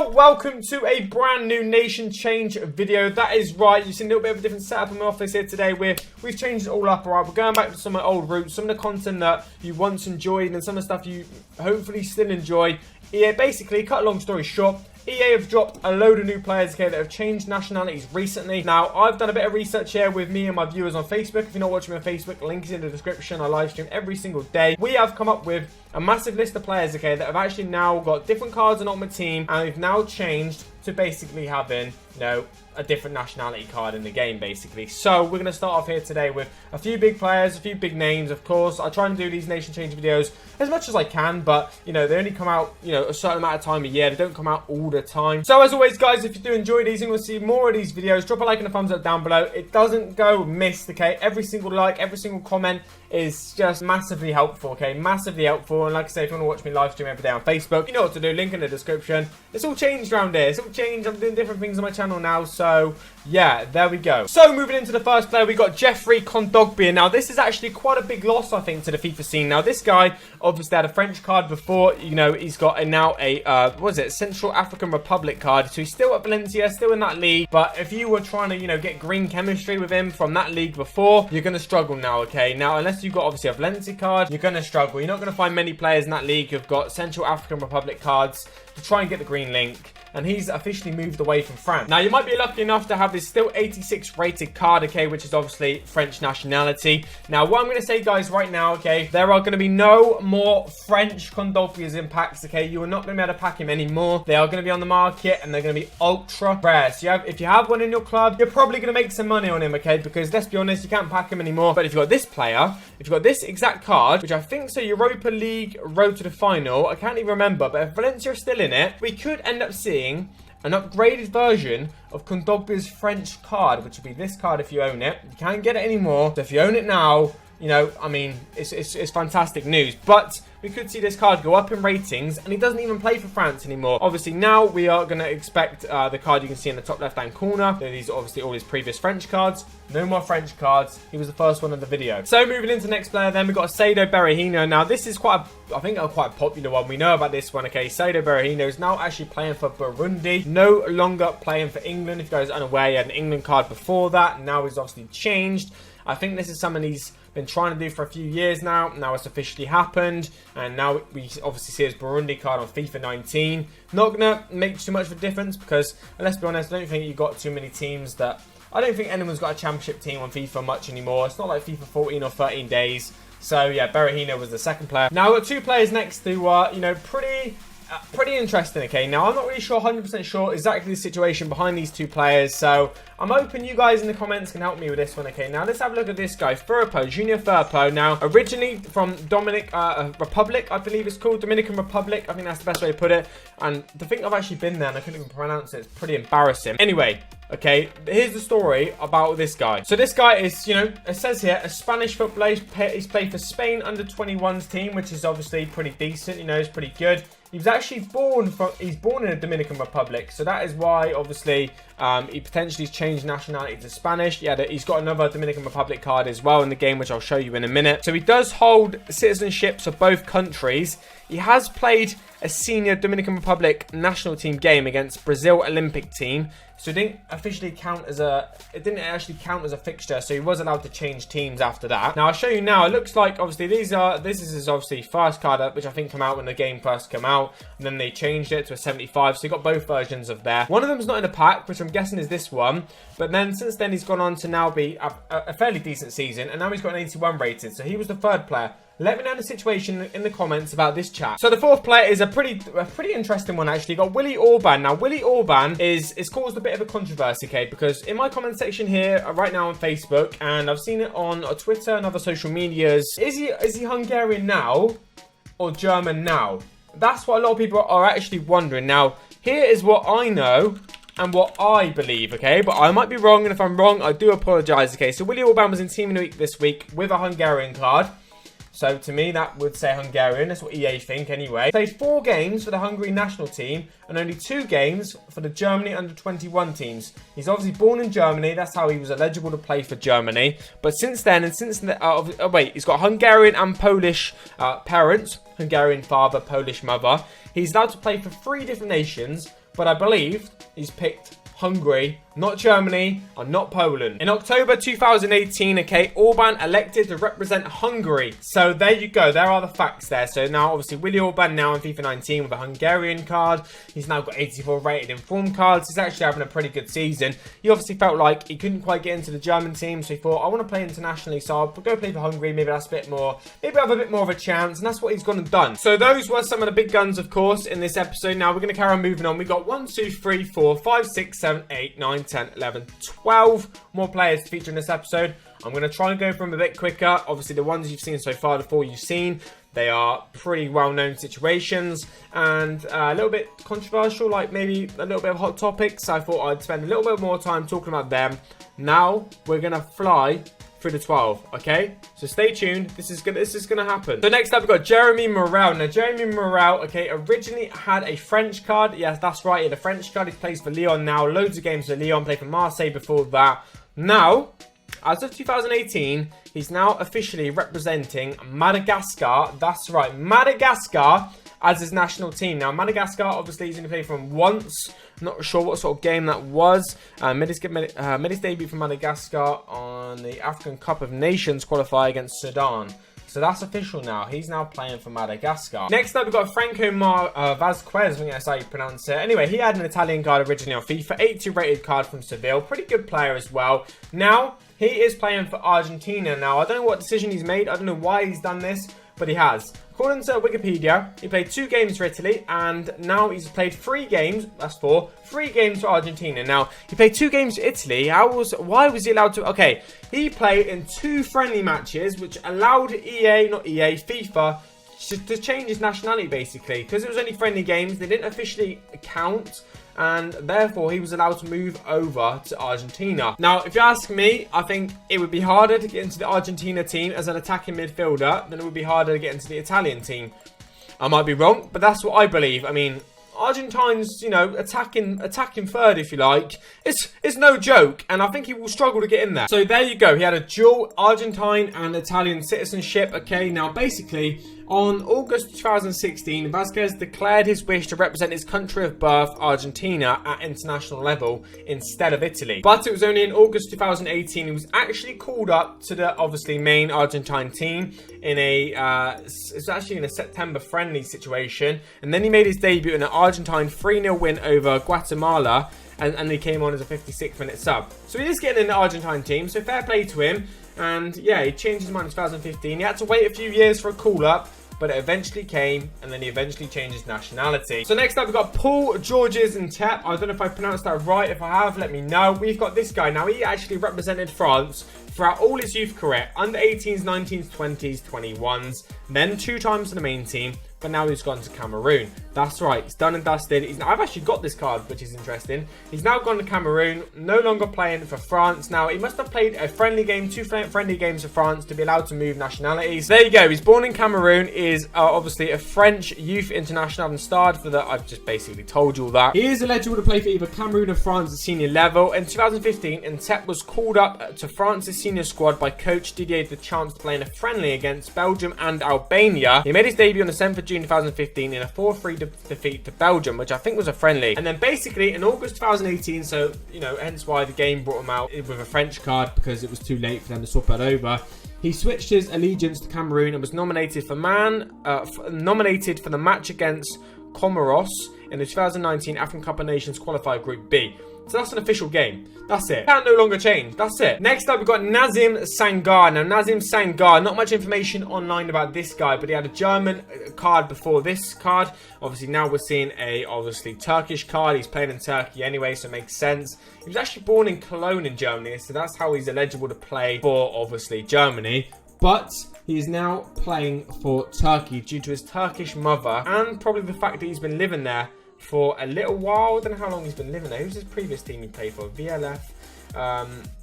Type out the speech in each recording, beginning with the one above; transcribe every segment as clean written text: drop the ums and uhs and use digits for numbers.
welcome to a brand new nation change video. That is right, you've seen a little bit of a different setup in my office here today. We've changed it all up, alright. We're going back to some of my old roots, some of the content that you once enjoyed and some of the stuff you hopefully still enjoy. EA basically, cut a long story short, EA have dropped a load of new players, okay, that have changed nationalities recently. Now, I've done a bit of research here with me and my viewers on Facebook. If you're not watching me on Facebook, link is in the description. I live stream every single day. We have come up with a massive list of players, okay, that have actually now got different cards on Ultimate Team, and we've now changed to basically having, you know, a different nationality card in the game, basically. So we're going to start off here today with a few big players, a few big names, of course. I try and do these nation change videos as much as I can, but, you know, they only come out, you know, a certain amount of time a year. They don't come out all the time. So as always, guys, if you do enjoy these and want to see more of these videos, drop a like and a thumbs up down below. It doesn't go missed, okay? Every single like, every single comment is just massively helpful, okay? Massively helpful. And like I say, if you want to watch me live stream every day on Facebook, you know what to do. Link in the description. It's all changed around here. It's all changed. I'm doing different things on my channel now. So yeah, there we go. So moving into the first player, we got Jeffrey Kondogbia. Now this is actually quite a big loss, I think, to the FIFA scene. Now this guy obviously had a French card before. You know, he's got now a what is it, Central African Republic card. So he's still at Valencia, still in that league. But if you were trying to, you know, get green chemistry with him from that league before, you're going to struggle now, okay? Now, unless you've got obviously a Valencia card, you're going to struggle. You're not going to find many players in that league who've got Central African Republic cards to try and get the green link. And he's officially moved away from France. Now, you might be lucky enough to have this still 86 rated card, okay, which is obviously French nationality. Now, what I'm going to say, guys, right now, okay, there are going to be no more French Kondogbias in packs, okay? You are not going to be able to pack him anymore. They are going to be on the market, and they're going to be ultra rare. So if you have one in your club, you're probably going to make some money on him, okay? Because let's be honest, you can't pack him anymore. But if you've got this player, if you've got this exact card, which I think is a Europa League road to the final, I can't even remember, but if Valencia is still in it, we could end up seeing an upgraded version of Kondogbia's French card, which would be this card if you own it. You can't get it anymore, so if you own it now, you know, I mean, it's fantastic news. But we could see this card go up in ratings, and he doesn't even play for France anymore. Obviously, now we are going to expect the card you can see in the top left-hand corner. These are obviously all his previous French cards. No more French cards. He was the first one in the video. So moving into the next player, then we've got Saido Berahino. Now, this is quite a quite popular one. We know about this one, okay? Saido Berahino is now actually playing for Burundi. No longer playing for England. If you guys are unaware, he had an England card before that. Now he's obviously changed. I think this is something he's been trying to do for a few years now. Now it's officially happened, and now we obviously see his Burundi card on FIFA 19. Not gonna make too much of a difference because, let's be honest, I don't think you've got too many teams that... I don't think anyone's got a championship team on FIFA much anymore. It's not like FIFA 14 or 13 days. So yeah, Berahino was the second player. Now I've got two players next to, you know, pretty interesting, okay? Now, I'm not really sure, 100% sure exactly the situation behind these two players, so I'm hoping you guys in the comments can help me with this one, okay? Now, let's have a look at this guy, Firpo, Junior Firpo. Now, originally from Dominican Republic, I believe it's called, Dominican Republic. I think that's the best way to put it, and to think I've actually been there and I couldn't even pronounce it, it's pretty embarrassing. Anyway, okay, here's the story about this guy. So this guy is, you know, it says here, a Spanish footballer. He's played for Spain under-21s team, which is obviously pretty decent, you know, it's pretty good. He was actually he's born in the Dominican Republic, so that is why, obviously, he potentially changed nationality to Spanish. Yeah, he's got another Dominican Republic card as well in the game, which I'll show you in a minute. So he does hold citizenships of both countries. He has played a senior Dominican Republic national team game against Brazil Olympic team. So it didn't officially count as it didn't actually count as a fixture, so he was allowed to change teams after that. Now I'll show you now. It looks like obviously this is his obviously first card up, which I think came out when the game first came out, and then they changed it to a 75. So you got both versions of there. One of them's not in a pack, which I'm guessing is this one. But then since then he's gone on to now be a fairly decent season, and now he's got an 81 rated. So he was the third player. Let me know the situation in the comments about this chat. So the fourth player is a pretty interesting one, actually. Got Willy Orban. Now, Willy Orban is caused a bit of a controversy, okay? Because in my comment section here right now on Facebook, and I've seen it on Twitter and other social medias, is he Hungarian now or German now? That's what a lot of people are actually wondering. Now, here is what I know and what I believe, okay? But I might be wrong, and if I'm wrong, I do apologise, okay? So Willy Orban was in Team of the Week this week with a Hungarian card. So to me, that would say Hungarian. That's what EA think anyway. Played 4 games for the Hungary national team and only 2 games for the Germany under-21 teams. He's obviously born in Germany. That's how he was eligible to play for Germany. But since then, and since he's got Hungarian and Polish parents. Hungarian father, Polish mother. He's allowed to play for 3 different nations, but I believe he's picked Hungary, not Germany, and not Poland. In October 2018, okay, Orban elected to represent Hungary. So there you go. There are the facts there. So now, obviously, Willy Orban now in FIFA 19 with a Hungarian card. He's now got 84 rated informed cards. He's actually having a pretty good season. He obviously felt like he couldn't quite get into the German team, so he thought, I want to play internationally, so I'll go play for Hungary. Maybe that's a bit more, maybe I have a bit more of a chance, and that's what he's gone and done. So those were some of the big guns, of course, in this episode. Now we're going to carry on moving on. We got 1, 2, 3, 4, 5, 6, 7, 8, 9, 10, 11, 12 more players to feature in this episode. I'm going to try and go from a bit quicker. Obviously, the ones you've seen so far, the 4 you've seen, they are pretty well-known situations and a little bit controversial, like maybe a little bit of hot topics. So I thought I'd spend a little bit more time talking about them. Now we're going to fly through the 12, okay? So stay tuned. This is gonna happen. So next up, we've got Jeremy Morel. Now, Jeremy Morel, okay, originally had a French card. Yes, that's right, he had a French card. He plays for Lyon now. Loads of games for Lyon. Played for Marseille before that. Now, as of 2018, he's now officially representing Madagascar. That's right, Madagascar as his national team. Now, Madagascar, obviously, he's going to play for him once. Not sure what sort of game that was. Made his debut for Madagascar on the African Cup of Nations qualifier against Sudan. So that's official now. He's now playing for Madagascar. Next up, we've got Franco Vasquez. I think that's how you pronounce it. Anyway, he had an Italian card originally on FIFA. 82 rated card from Seville. Pretty good player as well. Now, he is playing for Argentina. Now, I don't know what decision he's made. I don't know why he's done this, but he has. According to Wikipedia, he played 2 games for Italy, and now he's played 3 games, that's 4, 3 games for Argentina. Now, he played 2 games for Italy. Why was he allowed to? Okay, he played in 2 friendly matches, which allowed FIFA, to change his nationality, basically. Because it was only friendly games, they didn't officially count, and therefore he was allowed to move over to Argentina. Now, if you ask me, I think it would be harder to get into the Argentina team as an attacking midfielder than it would be harder to get into the Italian team. I might be wrong, but that's what I believe. I mean, Argentines, you know, attacking third, if you like, it's no joke, and I think he will struggle to get in there. So there you go. He had a dual Argentine and Italian citizenship. Okay, now basically, on August 2016, Vasquez declared his wish to represent his country of birth, Argentina, at international level instead of Italy. But it was only in August 2018 he was actually called up to the obviously main Argentine team in it's actually in a September friendly situation, and then he made his debut in an Argentine 3-0 win over Guatemala, and he came on as a 56-minute sub. So he is getting in the Argentine team, so fair play to him. And yeah, he changed his mind in 2015. He had to wait a few years for a call-up, but it eventually came, and then he eventually changed his nationality. So next up, we've got Paul Georges and Tep. I don't know if I pronounced that right. If I have, let me know. We've got this guy. Now, he actually represented France throughout all his youth career. Under 18s, 19s, 20s, 21s. Then 2 times to the main team. But now he's gone to Cameroon. That's right, he's done and dusted. I've actually got this card, which is interesting. He's now gone to Cameroon, no longer playing for France. Now, he must have played a friendly game, 2 friendly games for France to be allowed to move nationalities. There you go, he's born in Cameroon, is obviously a French youth international and starred for the, I've just basically told you all that. He is eligible to play for either Cameroon or France at senior level. In 2015, Ntep was called up to France's senior squad by coach Didier Deschamps to play in a friendly against Belgium and Albania. He made his debut on the 7th of June 2015 in a 4-3 defeat to Belgium, which I think was a friendly. And then basically in August 2018, so, you know, hence why the game brought him out with a French card, because it was too late for them to swap that over. He switched his allegiance to Cameroon and was nominated for the match against Comoros in the 2019 African Cup of Nations qualifier Group B. So that's an official game. That's it. Can't no longer change. That's it. Next up, we've got Nazim Sangar. Now, Nazim Sangar, not much information online about this guy, but he had a German card before this card. Obviously, now we're seeing a, obviously, Turkish card. He's playing in Turkey anyway, so it makes sense. He was actually born in Cologne in Germany, so that's how he's eligible to play for, obviously, Germany. But he is now playing for Turkey due to his Turkish mother and probably the fact that he's been living there for a little while. I don't know how long he's been living there. Who's his previous team he played for? VLF.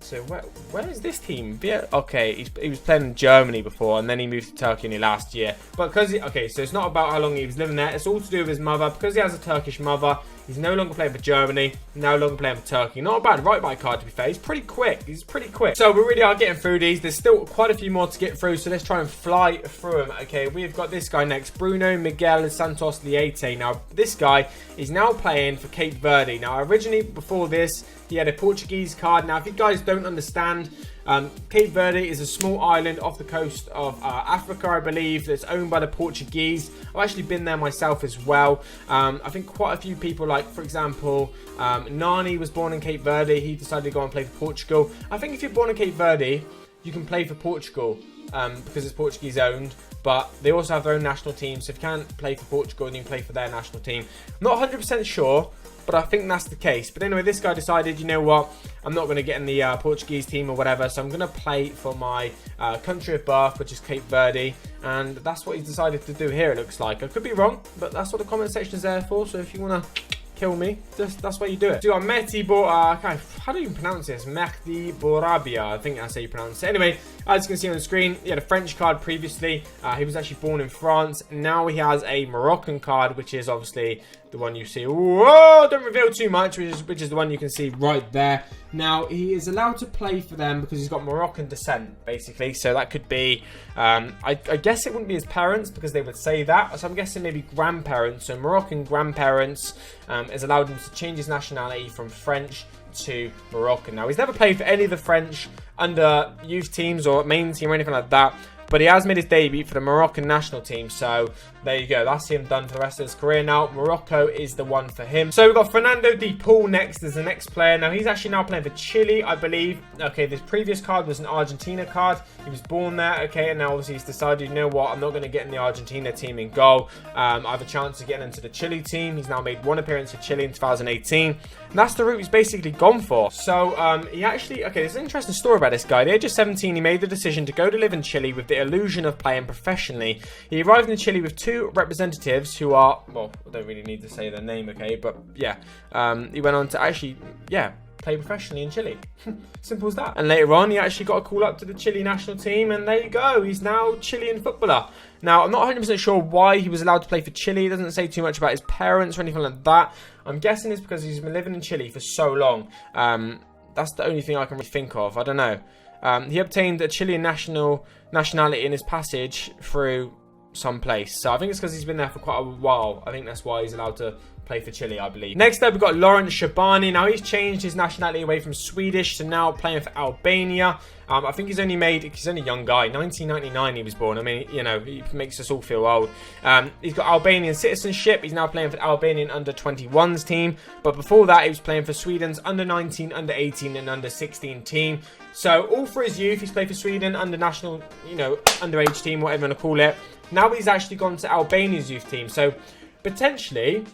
So where is this team? Okay, he was playing in Germany before, and then he moved to Turkey only last year. But because okay, so it's not about how long he was living there. It's all to do with his mother. Because he has a Turkish mother, he's no longer playing for Germany, no longer playing for Turkey. Not a bad right-back card, to be fair. He's pretty quick. He's pretty quick. So we really are getting through these. There's still quite a few more to get through, so let's try and fly through them. Okay, we've got this guy next, Bruno Miguel Santos LEITE. Now, this guy is now playing for Cape Verde. Now, originally, before this, he had a Portuguese card. Now, if you guys don't understand, Cape Verde is a small island off the coast of Africa, I believe, that's owned by the Portuguese. I've actually been there myself as well. I think quite a few people, like, for example, Nani was born in Cape Verde. He decided to go and play for Portugal. I think if you're born in Cape Verde, you can play for Portugal because it's Portuguese owned. But they also have their own national team. So if you can't play for Portugal, then you can play for their national team. I'm not 100% sure, but I think that's the case. But anyway, this guy decided, you know what, I'm not going to get in the Portuguese team or whatever, so I'm going to play for my country of birth, which is Cape Verde, and that's what he's decided to do here, it looks like. I could be wrong, but that's what the comment section is there for, so if you want to kill me, that's why you do it. So you got Mehdi how do you pronounce this? Mehdi Borabia, I think that's how you pronounce it. Anyway, as you can see on the screen, he had a French card previously. He was actually born in France. Now he has a Moroccan card, which is obviously the one you see. Whoa, don't reveal too much, which is the one you can see right there. Now, he is allowed to play for them because he's got Moroccan descent, basically. So that could be, I guess it wouldn't be his parents because they would say that. So I'm guessing maybe grandparents. So Moroccan grandparents has allowed him to change his nationality from French to Moroccan. Now, he's never played for any of the French under youth teams or main team or anything like that. But he has made his debut for the Moroccan national team. So there you go. That's him done for the rest of his career now. Morocco is the one for him. So we've got Fernando de Paul next as the next player. Now, he's actually now playing for Chile, I believe. Okay, this previous card was an Argentina card. He was born there, okay, and now obviously he's decided, you know what, I'm not going to get in the Argentina team in goal. I have a chance of getting into the Chile team. He's now made one appearance for Chile in 2018. And that's the route he's basically gone for. So, he actually, okay, there's an interesting story about this guy. At the age of 17, he made the decision to go to live in Chile with the illusion of playing professionally. He arrived in Chile with two representatives who are, well, I don't really need to say their name, okay, but yeah, he went on to actually, yeah, play professionally in Chile. Simple as that. And later on, he actually got a call up to the Chile national team, and there you go, he's now a Chilean footballer. Now, I'm not 100% sure why he was allowed to play for Chile. It doesn't say too much about his parents or anything like that. I'm guessing it's because he's been living in Chile for so long. That's the only thing I can really think of. I don't know. He obtained a Chilean nationality in his passage through some place. So I think it's because he's been there for quite a while. I think that's why he's allowed to play for Chile, I believe. Next up, we've got Laurent Shabani. Now, he's changed his nationality away from Swedish to now playing for Albania. I think he's only a young guy. 1999 he was born. I mean, you know, he makes us all feel old. He's got Albanian citizenship. He's now playing for the Albanian under-21s team. But before that, he was playing for Sweden's under-19, under-18 and under-16 team. So all for his youth, he's played for Sweden under national, you know, underage team, whatever you want to call it. Now he's actually gone to Albania's youth team. So potentially,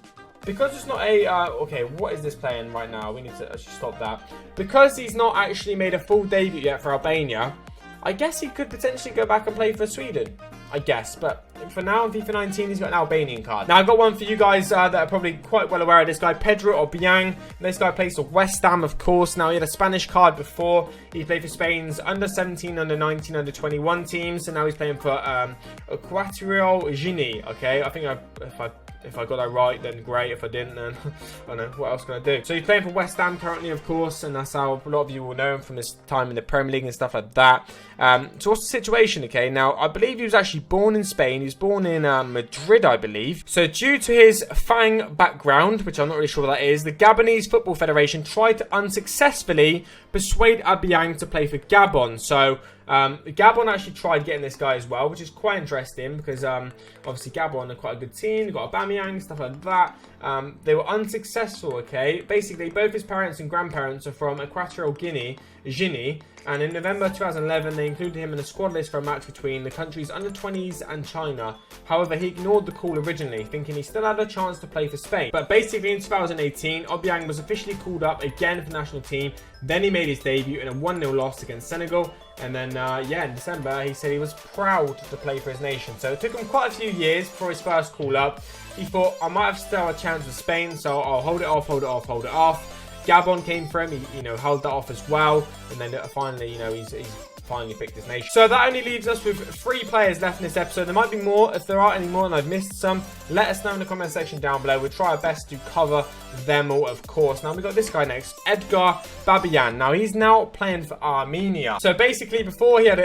because it's not a, okay, what is this playing right now? We need to actually stop that. Because he's not actually made a full debut yet for Albania, I guess he could potentially go back and play for Sweden. I guess, but for now, in FIFA 19, he's got an Albanian card. Now, I've got one for you guys that are probably quite well aware of this guy, Pedro Obiang. This guy plays for West Ham, of course. Now, he had a Spanish card before. He played for Spain's under-17, under-19, under-21 teams, and now he's playing for Equatorial Guinea, okay? I think if I got that right, then great. If I didn't, then I don't know. What else can I do? So he's playing for West Ham currently, of course, and that's how a lot of you will know him from his time in the Premier League and stuff like that. So what's the situation, okay? Now, I believe he was actually born in Spain. He was born in Madrid, I believe. So due to his Fang background, which I'm not really sure what that is, the Gabonese Football Federation tried to unsuccessfully persuade Obiang to play for Gabon. So Gabon actually tried getting this guy as well, which is quite interesting because obviously Gabon are quite a good team. They've got Aubameyang, stuff like that. They were unsuccessful, okay? Basically, both his parents and grandparents are from Equatorial Guinea, and in November 2011, they included him in the squad list for a match between the country's under-20s and China. However, he ignored the call originally, thinking he still had a chance to play for Spain. But basically, in 2018, Obiang was officially called up again for the national team. Then he made his debut in a 1-0 loss against Senegal. And then, yeah, in December, he said he was proud to play for his nation. So it took him quite a few years for his first call-up. He thought, I might have still a chance with Spain, so I'll hold it off. Gabon came for him. He, you know, held that off as well. And then finally, you know, he's finally picked his nation. So that only leaves us with 3 players left in this episode. There might be more. If there are any more and I've missed some, let us know in the comment section down below. We'll try our best to cover them all, of course. Now, we've got this guy next, Edgar Babayan. Now, he's now playing for Armenia. So, basically, before he had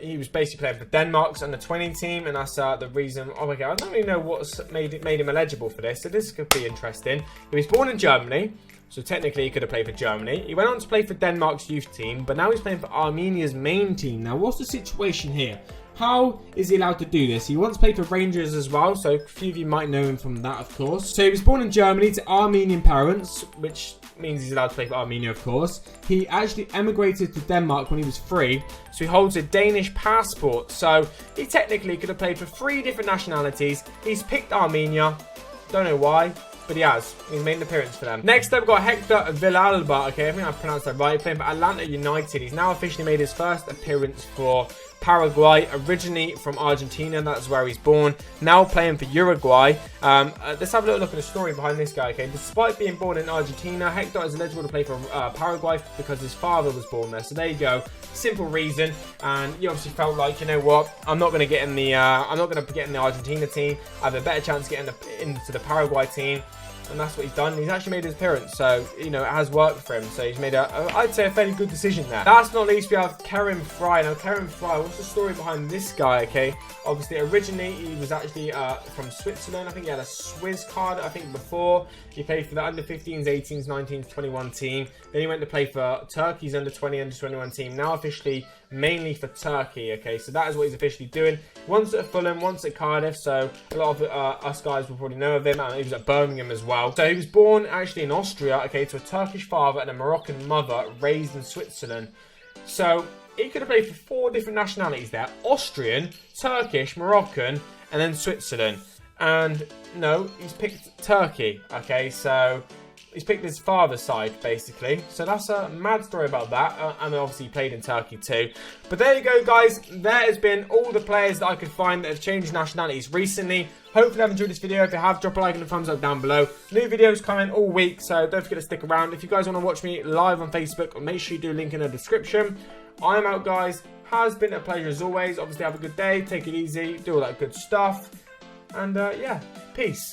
he was basically playing for Denmark's under-20 team, and that's the reason. Oh, my God, I don't really know what's made him eligible for this, so this could be interesting. He was born in Germany. So technically he could have played for Germany. He went on to play for Denmark's youth team, but now he's playing for Armenia's main team. Now, what's the situation here? How is he allowed to do this? He once played for Rangers as well, so a few of you might know him from that, of course. So he was born in Germany to Armenian parents, which means he's allowed to play for Armenia, of course. He actually emigrated to Denmark when he was 3, so he holds a Danish passport. So he technically could have played for 3 different nationalities. He's picked Armenia. Don't know why, but he has. He's made an appearance for them. Next up, we've got Hector Villalba. Okay, I think I pronounced that right. Playing for Atlanta United. He's now officially made his first appearance for Paraguay, originally from Argentina. That's where he's born. Now playing for Uruguay. Let's have a little look at the story behind this guy. Okay, despite being born in Argentina, Hector is eligible to play for Paraguay because his father was born there. So there you go. Simple reason. And he obviously felt like, you know what, I'm not going to get in the Argentina team. I have a better chance of getting into the Paraguay team. And that's what he's done. He's actually made his appearance, so, you know, it has worked for him. So he's made I'd say a fairly good decision there. Last but not least, we have Kerem Fry. Now, Kerem Fry, what's the story behind this guy, okay? Obviously, originally, he was actually from Switzerland. I think he had a Swiss card, I think, before. He played for the under-15s, 18s, 19s, 21 team. Then he went to play for Turkey's under-20, under-21 team. Now officially, mainly for Turkey, okay? So that is what he's officially doing. Once at Fulham, once at Cardiff. So a lot of us guys will probably know of him. And he was at Birmingham as well. So he was born actually in Austria, okay, to a Turkish father and a Moroccan mother, raised in Switzerland. So he could have played for 4 different nationalities there. Austrian, Turkish, Moroccan, and then Switzerland. And no, he's picked Turkey, okay, so he's picked his father's side, basically. So that's a mad story about that. And obviously he played in Turkey too. But there you go, guys. There has been all the players that I could find that have changed nationalities recently. Hopefully you've enjoyed this video. If you have, drop a like and a thumbs up down below. New videos coming all week, so don't forget to stick around. If you guys want to watch me live on Facebook, make sure you do link in the description. I'm out, guys. Has been a pleasure as always. Obviously, have a good day. Take it easy. Do all that good stuff. And yeah, peace.